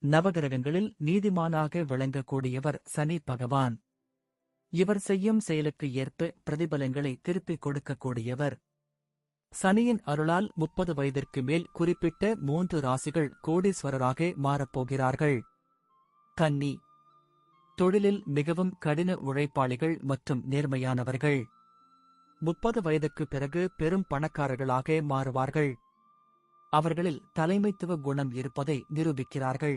நவகிரகங்களில் நீதிமானாக விளங்கக்கூடியவர் சனி பகவான். இவர் செய்யும் செயலுக்கு ஏற்ப பிரதிபலங்களை திருப்பிக் கொடுக்கக்கூடியவர். சனியின் அருளால் 30 வயதிற்கு மேல் குறிப்பிட்ட 3 ராசிகள் கோடீஸ்வரராக மாறப்போகிறார்கள். கன்னி. தொழிலில் மிகவும் கடின உழைப்பாளிகள் மற்றும் நேர்மையானவர்கள். 30 வயதுக்கு பிறகு பெரும் பணக்காரர்களாக மாறுவார்கள். அவர்களில் தலைமைத்துவ குணம் இருப்பதை நிரூபிக்கிறார்கள்.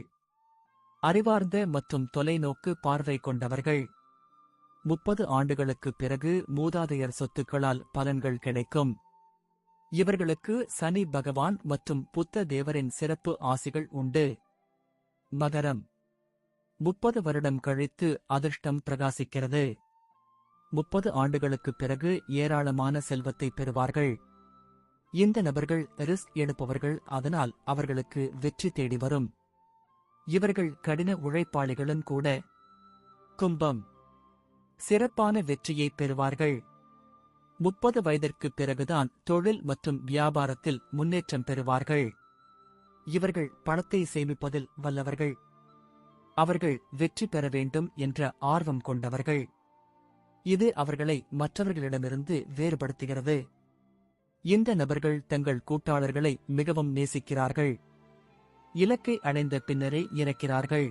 அறிவார்ந்த மற்றும் தொலைநோக்கு பார்வை கொண்டவர்கள். 30 ஆண்டுகளுக்குப் பிறகு மூதாதையர் சொத்துக்களால் பலன்கள் கிடைக்கும். இவர்களுக்கு சனி பகவான் மற்றும் புத்த தேவரின் சிறப்பு ஆசிகள் உண்டு. மகரம். 30 வருடம் கழித்து அதிர்ஷ்டம் பிரகாசிக்கிறது. 30 ஆண்டுகளுக்குப் பிறகு ஏராளமான செல்வத்தை பெறுவார்கள். இந்த நபர்கள் ரிஸ்க் எடுப்பவர்கள், அதனால் அவர்களுக்கு வெற்றி தேடி வரும். இவர்கள் கடின உழைப்பாளிகளும் கூட. கும்பம். சிறப்பான வெற்றியை பெறுவார்கள். 30 வயதிற்கு பிறகுதான் தொழில் மற்றும் வியாபாரத்தில் முன்னேற்றம் பெறுவார்கள். இவர்கள் பணத்தை சேமிப்பதில் வல்லவர்கள். அவர்கள் வெற்றி பெற வேண்டும் என்ற ஆர்வம் கொண்டவர்கள். இது அவர்களை மற்றவர்களிடமிருந்து வேறுபடுத்துகிறது. இந்த நபர்கள் தங்கள் கூட்டாளர்களை மிகவும் நேசிக்கிறார்கள். இலக்கை அடைந்த பின்னரே இறக்கிறார்கள்.